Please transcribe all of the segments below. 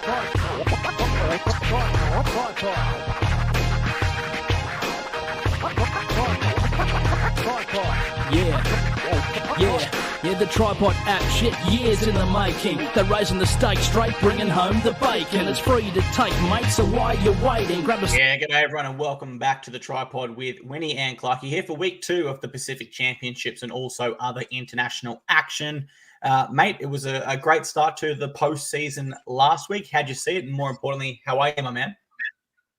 Yeah, the TryPod app, shit, years in the making. They're raising the stakes straight, bringing home the bacon. It's free to take, mate, so why you waiting? Grab a... Yeah, g'day everyone and welcome back to the TryPod with Winnie and Clarkey here for week 2 of the Pacific Championships and also other international action. Mate, it was a great start to the postseason last week. How'd you see it? And more importantly, how are you, my man?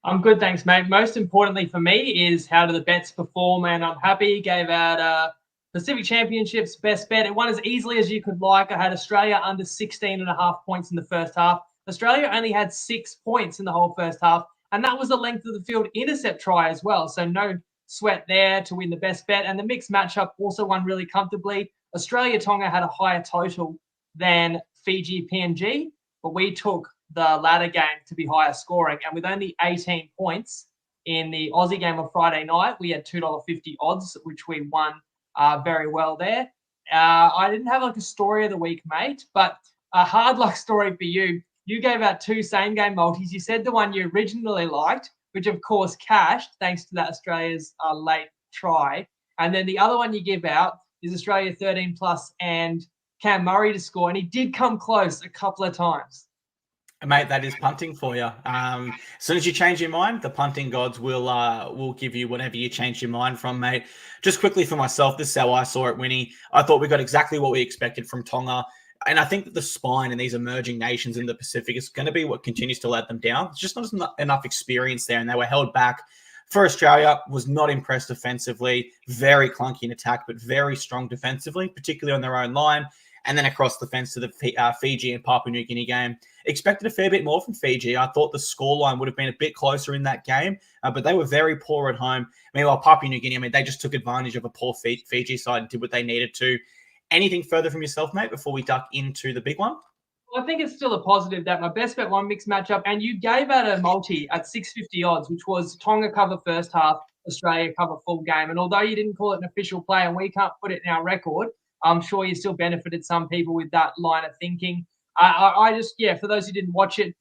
I'm good, thanks, mate. Most importantly for me is how do the bets perform, and I'm happy. Gave out Pacific Championships best bet. It won as easily as you could like. I had Australia under 16.5 points in the first half. Australia only had 6 points in the whole first half, and that was the length of the field intercept try as well. So no sweat there to win the best bet. And the mixed matchup also won really comfortably. Australia-Tonga had a higher total than Fiji-PNG, but we took the latter game to be higher scoring. And with only 18 points in the Aussie game on Friday night, we had $2.50 odds, which we won very well there. I didn't have like a story of the week, mate, but a hard luck story for you. You gave out 2 same-game multis. You said the one you originally liked, which of course cashed thanks to that Australia's late try. And then the other one you give out is Australia 13 plus and Cam Murray to score. And he did come close a couple of times. Mate, that is punting for you. As soon as you change your mind, the punting gods will give you whatever you change your mind from, mate. Just quickly for myself, this is how I saw it, Winnie. I thought we got exactly what we expected from Tonga. And I think that the spine in these emerging nations in the Pacific is going to be what continues to let them down. It's just not enough experience there, and they were held back. For Australia, was not impressed offensively. Very clunky in attack, but very strong defensively, particularly on their own line. And then across the fence to the Fiji and Papua New Guinea game. Expected a fair bit more from Fiji. I thought the scoreline would have been a bit closer in that game, but they were very poor at home. Meanwhile, Papua New Guinea, they just took advantage of a poor Fiji side and did what they needed to. Anything further from yourself, mate, before we duck into the big one? Well, I think it's still a positive that my best bet one mixed matchup, and you gave out a multi at 650 odds, which was Tonga cover first half, Australia cover full game. And although you didn't call it an official play and we can't put it in our record, I'm sure you still benefited some people with that line of thinking. For those who didn't watch it,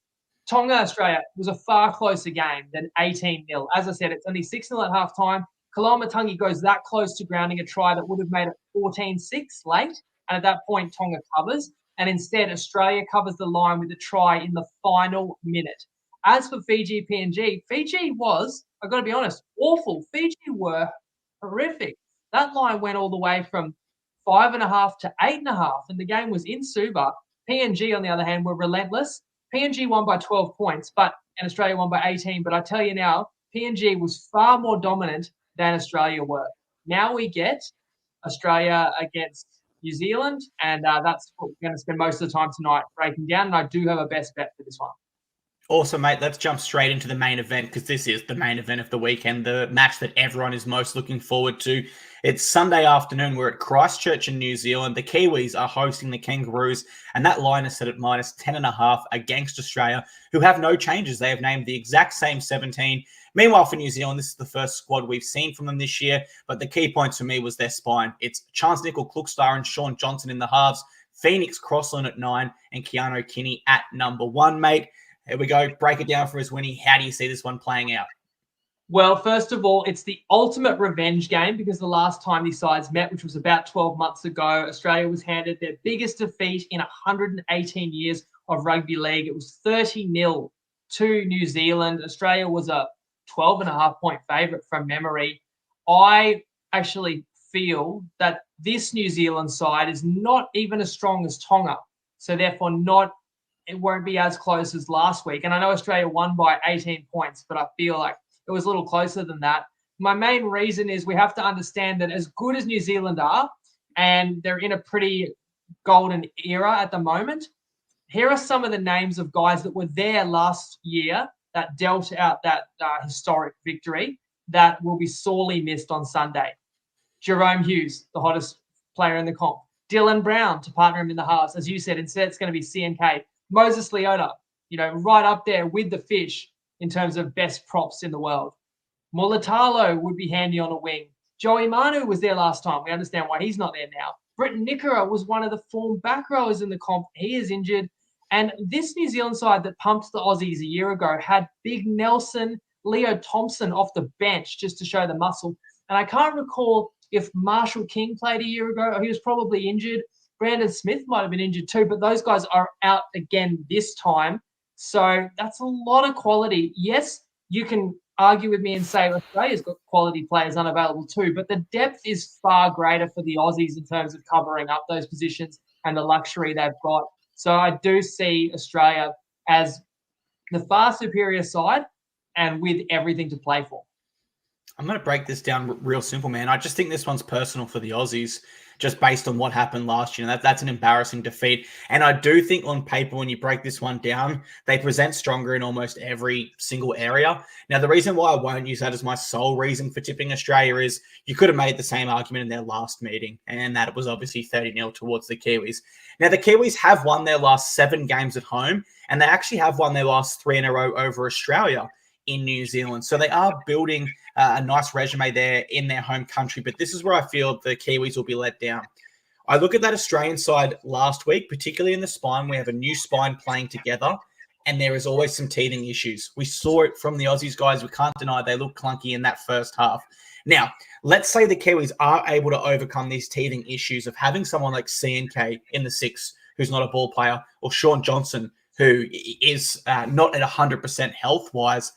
Tonga-Australia was a far closer game than 18-0. As I said, it's only 6-0 at halftime. Kalamatangi goes that close to grounding a try that would have made it 14-6 late. And at that point, Tonga covers. And instead, Australia covers the line with a try in the final minute. As for Fiji-PNG, Fiji was, I've got to be honest, awful. Fiji were horrific. That line went all the way from 5.5 to 8.5, and the game was in Suva. PNG, on the other hand, were relentless. PNG won by 12 points, and Australia won by 18. But I tell you now, PNG was far more dominant than Australia were. Now we get Australia against New Zealand, and that's what we're going to spend most of the time tonight breaking down. And I do have a best bet for this one. Awesome, mate. Let's jump straight into the main event because this is the main event of the weekend, the match that everyone is most looking forward to. It's Sunday afternoon. We're at Christchurch in New Zealand. The Kiwis are hosting the Kangaroos, and that line is set at minus 10.5 against Australia, who have no changes. They have named the exact same 17. Meanwhile, for New Zealand, this is the first squad we've seen from them this year, but the key points for me was their spine. It's Chance Nickel-Klukstar and Sean Johnson in the halves, Phoenix Crossland at 9, and Keanu Kinney at number 1, mate. Here we go. Break it down for us, Winnie. How do you see this one playing out? Well, first of all, it's the ultimate revenge game because the last time these sides met, which was about 12 months ago, Australia was handed their biggest defeat in 118 years of rugby league. It was 30-0 to New Zealand. Australia was a 12.5-point favourite from memory. I actually feel that this New Zealand side is not even as strong as Tonga, so therefore it won't be as close as last week. And I know Australia won by 18 points, but I feel like it was a little closer than that. My main reason is we have to understand that as good as New Zealand are, and they're in a pretty golden era at the moment, here are some of the names of guys that were there last year that dealt out that historic victory that will be sorely missed on Sunday. Jerome Hughes, the hottest player in the comp. Dylan Brown to partner him in the halves. As you said, instead it's going to be CNK. Moses Leota, right up there with the fish in terms of best props in the world. Mulatalo would be handy on a wing. Joey Manu was there last time. We understand why he's not there now. Britton Nickera was one of the form back rowers in the comp. He is injured. And this New Zealand side that pumped the Aussies a year ago had Big Nelson, Leo Thompson off the bench just to show the muscle. And I can't recall if Marshall King played a year ago. He was probably injured. Brandon Smith might have been injured too, but those guys are out again this time. So that's a lot of quality. Yes, you can argue with me and say Australia's got quality players unavailable too, but the depth is far greater for the Aussies in terms of covering up those positions and the luxury they've got. So I do see Australia as the far superior side and with everything to play for. I'm going to break this down real simple, man. I just think this one's personal for the Aussies, just based on what happened last year. That's an embarrassing defeat. And I do think on paper, when you break this one down, they present stronger in almost every single area. Now, the reason why I won't use that as my sole reason for tipping Australia is you could have made the same argument in their last meeting, and that it was obviously 30-0 towards the Kiwis. Now, the Kiwis have won their last 7 games at home, and they actually have won their last 3 in a row over Australia in New Zealand. So they are building a nice resume there in their home country. But this is where I feel the Kiwis will be let down. I look at that Australian side last week, particularly in the spine. We have a new spine playing together, and there is always some teething issues. We saw it from the Aussies guys. We can't deny they look clunky in that first half. Now, let's say the Kiwis are able to overcome these teething issues of having someone like CNK in the 6 who's not a ball player, or Sean Johnson, who is not at 100% health-wise.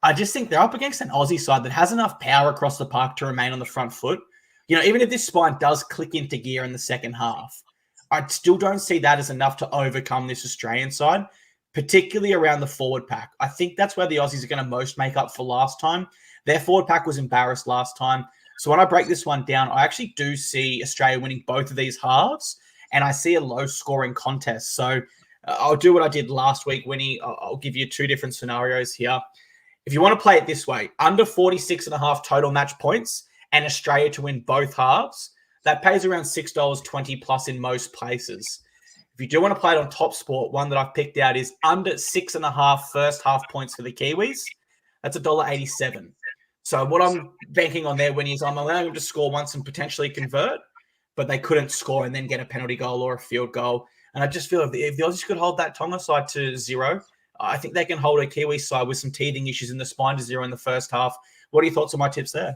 I just think they're up against an Aussie side that has enough power across the park to remain on the front foot. You know, even if this spine does click into gear in the second half, I still don't see that as enough to overcome this Australian side, particularly around the forward pack. I think that's where the Aussies are going to most make up for last time. Their forward pack was embarrassed last time. So when I break this one down, I actually do see Australia winning both of these halves, and I see a low-scoring contest. So I'll do what I did last week, Winnie. I'll give you 2 different scenarios here. If you want to play it this way, under 46.5 total match points and Australia to win both halves, that pays around $6.20 plus in most places. If you do want to play it on Top Sport, one that I've picked out is under 6.5 first half points for the Kiwis. That's $1.87. So what I'm banking on there, Winnie, is I'm allowing them to score once and potentially convert, but they couldn't score and then get a penalty goal or a field goal. And I just feel if the Aussies could hold that Tonga side to 0, I think they can hold a Kiwi side with some teething issues in the spine to 0 in the first half. What are your thoughts on my tips there?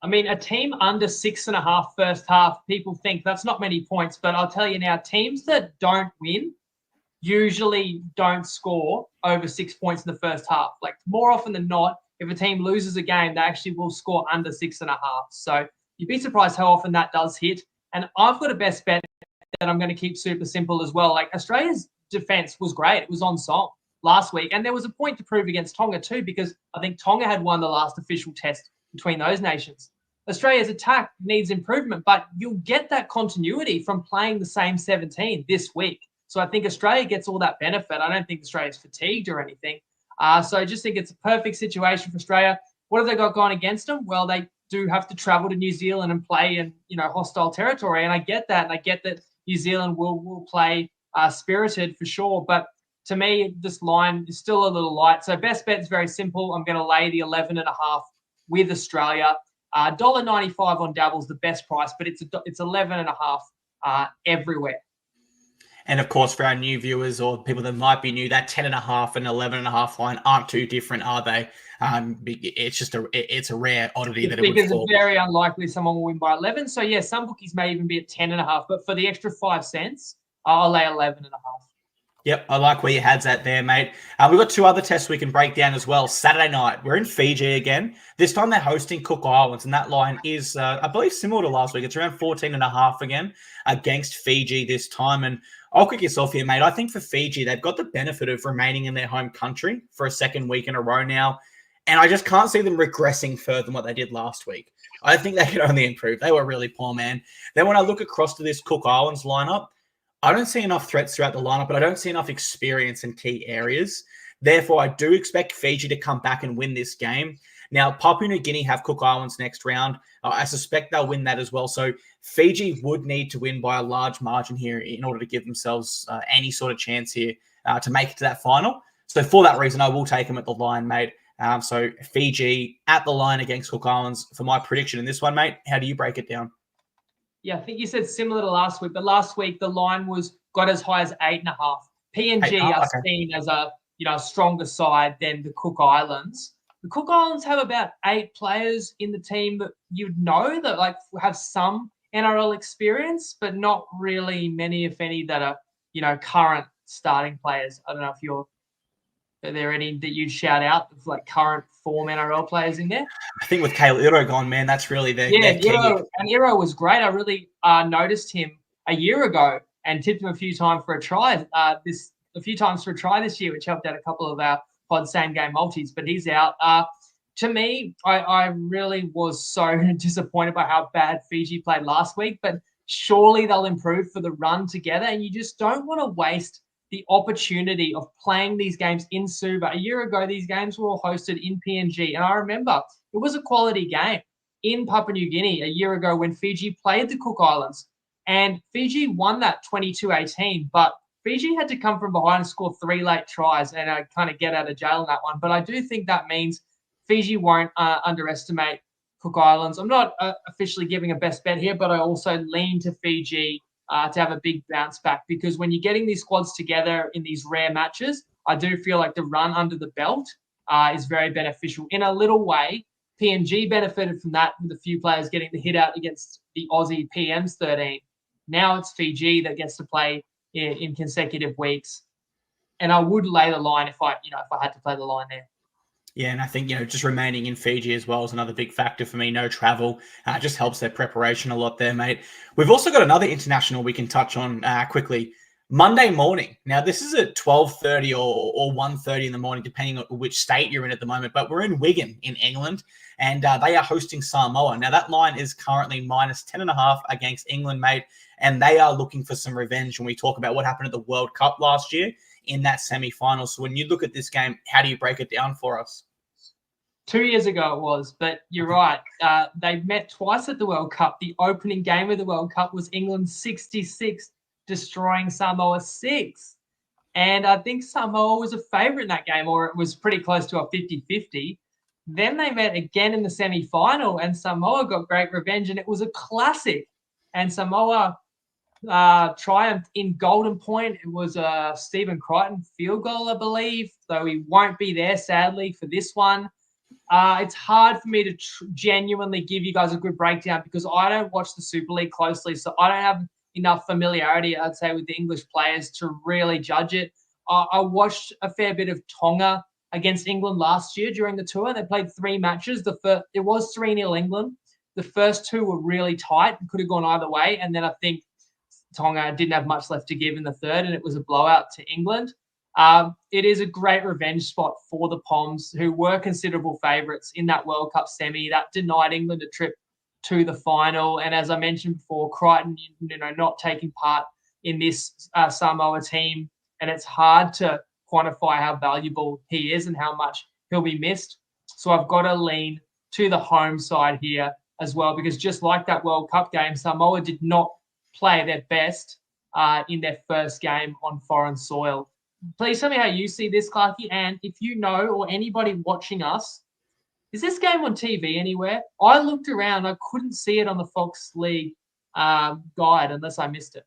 I mean, a team under 6.5 first half, people think that's not many points, but I'll tell you now, teams that don't win usually don't score over 6 points in the first half. Like, more often than not, if a team loses a game, they actually will score under 6.5. So you'd be surprised how often that does hit. And I've got a best bet that I'm going to keep super simple as well. Like, Australia's defense was great. It was on song last week. And there was a point to prove against Tonga too, because I think Tonga had won the last official test between those nations. Australia's attack needs improvement, but you'll get that continuity from playing the same 17 this week. So I think Australia gets all that benefit. I don't think Australia's fatigued or anything. So I just think it's a perfect situation for Australia. What have they got going against them? Well, they do have to travel to New Zealand and play in, hostile territory. And I get that. And I get that New Zealand will play spirited for sure. But to me, this line is still a little light. So best bet is very simple. I'm going to lay the 11.5 with Australia. $1.95 on Dabble's the best price, but it's 11.5 everywhere. And of course, for our new viewers or people that might be new, that 10.5 and 11.5 line aren't too different, are they? It's just it's a rare oddity that it would fall. It's very unlikely someone will win by 11. So yeah, some bookies may even be at 10.5, but for the extra 5 cents, I'll lay 11.5. Yep, I like where your head's at there, mate. We've got 2 other tests we can break down as well. Saturday night, we're in Fiji again. This time they're hosting Cook Islands, and that line is, I believe, similar to last week. It's around 14.5 again against Fiji this time. And I'll kick yourself here, mate. I think for Fiji, they've got the benefit of remaining in their home country for a second week in a row now. And I just can't see them regressing further than what they did last week. I think they can only improve. They were really poor, man. Then when I look across to this Cook Islands lineup, I don't see enough threats throughout the lineup, but I don't see enough experience in key areas. Therefore, I do expect Fiji to come back and win this game. Now, Papua New Guinea have Cook Islands next round. I suspect they'll win that as well. So Fiji would need to win by a large margin here in order to give themselves any sort of chance here to make it to that final. So for that reason, I will take them at the line, mate. So Fiji at the line against Cook Islands for my prediction in this one, mate. How do you break it down? Yeah, I think you said similar to last week, but last week the line got as high as 8.5. PNG are okay. seen as a stronger side than the Cook Islands. The Cook Islands have about 8 players in the team that you'd know that like have some NRL experience, but not really many, if any, that are current starting players. I don't know if are there any that you'd shout out of like current form NRL players in there? I think with Kale Iro gone, man, that's really their key. Iro was great. I really noticed him a year ago and tipped him a few times for a try this year, which helped out a couple of our pod same game multis, but he's out. To me, I really was so disappointed by how bad Fiji played last week, but surely they'll improve for the run together. And you just don't want to waste the opportunity of playing these games in Suva. A year ago, these games were all hosted in PNG. And I remember it was a quality game in Papua New Guinea a year ago when Fiji played the Cook Islands. And Fiji won that 22-18, but Fiji had to come from behind and score 3 late tries and kind of get out of jail in that one. But I do think that means Fiji won't underestimate Cook Islands. I'm not officially giving a best bet here, but I also lean to Fiji to have a big bounce back, because when you're getting these squads together in these rare matches, I do feel like the run under the belt is very beneficial. In a little way, PNG benefited from that with a few players getting the hit out against the Aussie PMs 13. Now it's Fiji that gets to play in consecutive weeks. And I would lay the line if I had to play the line there. Yeah, and I think, just remaining in Fiji as well is another big factor for me. No travel just helps their preparation a lot there, mate. We've also got another international we can touch on quickly. Monday morning. Now, this is at 12:30 or 1:30 in the morning, depending on which state you're in at the moment. But we're in Wigan in England, and they are hosting Samoa. Now, that line is currently minus 10.5 against England, mate. And they are looking for some revenge when we talk about what happened at the World Cup last year in that semi-final. So when you look at this game, how do you break it down for us? 2 years ago it was, but you're right. They met twice at the World Cup. The opening game of the World Cup was England 66, destroying Samoa 6. And I think Samoa was a favourite in that game, or it was pretty close to a 50-50. Then they met again in the semi-final, and Samoa got great revenge, and it was a classic. And Samoa triumphed in Golden Point. It was a Stephen Crichton field goal, I believe, though he won't be there, sadly, for this one. It's hard for me to genuinely give you guys a good breakdown because I don't watch the Super League closely, so I don't have enough familiarity, I'd say, with the English players to really judge it. I watched a fair bit of Tonga against England last year during the tour. They played 3 matches. It was 3-0 England. The first 2 were really tight and could have gone either way, and then I think Tonga didn't have much left to give in the third, and it was a blowout to England. It is a great revenge spot for the Poms, who were considerable favourites in that World Cup semi. That denied England a trip to the final. And as I mentioned before, Crichton, not taking part in this Samoa team, and it's hard to quantify how valuable he is and how much he'll be missed. So I've got to lean to the home side here as well, because just like that World Cup game, Samoa did not play their best in their first game on foreign soil. Please tell me how you see this, Clarky, and if you know, or anybody watching us, is this game on TV anywhere? I looked around, I couldn't see it on the Fox League guide unless I missed it.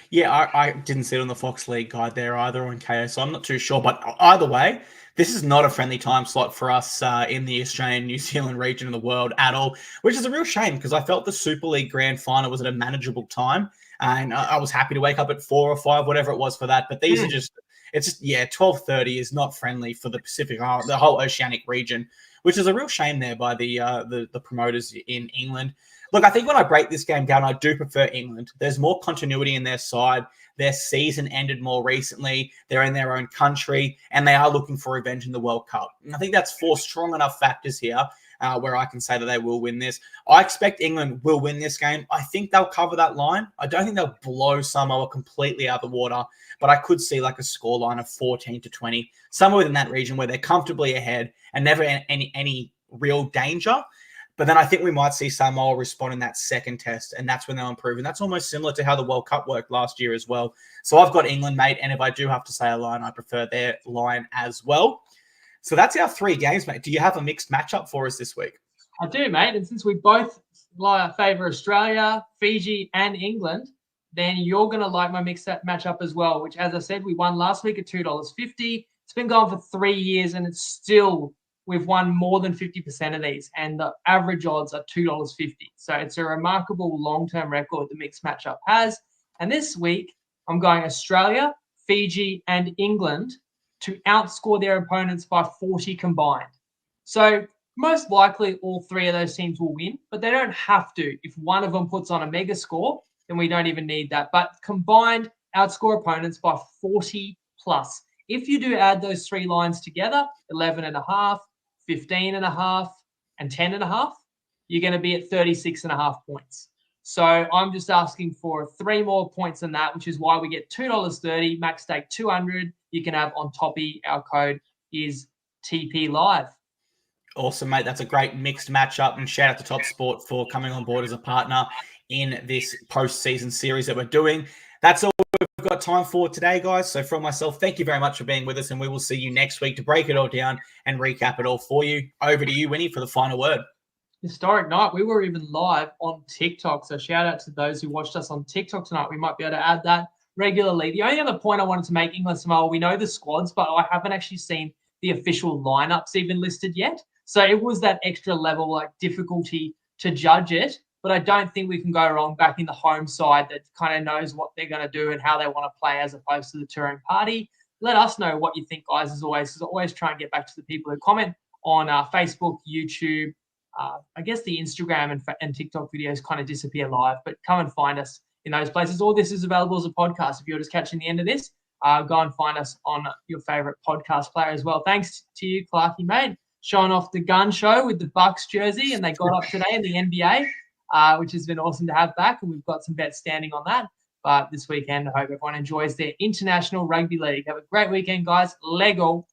Yeah, I didn't see it on the Fox League guide there either on KO, so I'm not too sure. But either way, this is not a friendly time slot for us in the Australian, New Zealand region of the world at all, which is a real shame because I felt the Super League Grand Final was at a manageable time, and I was happy to wake up at 4 or 5, whatever it was for that. But these are just, 12:30 is not friendly for the Pacific, the whole oceanic region, which is a real shame there by the promoters in England. Look, I think when I break this game down, I do prefer England. There's more continuity in their side. Their season ended more recently. They're in their own country, and they are looking for revenge in the World Cup. And I think that's 4 strong enough factors here where I can say that they will win this. I expect England will win this game. I think they'll cover that line. I don't think they'll blow Samoa completely out of the water, but I could see like a scoreline of 14-20, somewhere within that region where they're comfortably ahead and never any real danger. But then I think we might see Samoa respond in that second test, and that's when they'll improve. And that's almost similar to how the World Cup worked last year as well. So I've got England, mate, and if I do have to say a line, I prefer their line as well. So that's our 3 games, mate. Do you have a mixed matchup for us this week? I do, mate. And since we both favour Australia, Fiji, and England, then you're going to like my mixed matchup as well, which, as I said, we won last week at $2.50. It's been going for 3 years, and it's still, we've won more than 50% of these, and the average odds are $2.50. So it's a remarkable long-term record the mixed matchup has. And this week, I'm going Australia, Fiji, and England to outscore their opponents by 40 combined. So most likely all three of those teams will win, but they don't have to. If one of them puts on a mega score, then we don't even need that. But combined, outscore opponents by 40 plus. If you do add those three lines together, 11.5, 15.5, and 10.5, you're going to be at 36.5 points. So I'm just asking for 3 more points than that, which is why we get $2.30, max stake 200. You can have on toppy. Our code is TP Live. Awesome, mate. That's a great mixed matchup, and shout out to Top Sport for coming on board as a partner in this postseason series that we're doing. That's all we've got time for today, guys. So from myself, thank you very much for being with us, and we will see you next week to break it all down and recap it all for you. Over to you, Winnie, for the final word. Historic night. We were even live on TikTok. So shout out to those who watched us on TikTok tonight. We might be able to add that regularly. The only other point I wanted to make, England, Samoa, we know the squads, but I haven't actually seen the official lineups even listed yet. So it was that extra level, like difficulty to judge it. But I don't think we can go wrong backing the home side that kind of knows what they're going to do and how they want to play as opposed to the touring party. Let us know what you think, guys, as always, because I always try and get back to the people who comment on Facebook, YouTube. I guess the Instagram and TikTok videos kind of disappear live, but come and find us in those places. All this is available as a podcast. If you're just catching the end of this, go and find us on your favorite podcast player as well. Thanks to you, Clarky, mate, showing off the gun show with the Bucks jersey, and they got up today in the NBA, which has been awesome to have back, and we've got some bets standing on that. But this weekend, I hope everyone enjoys their international rugby league. Have a great weekend, guys. Lego.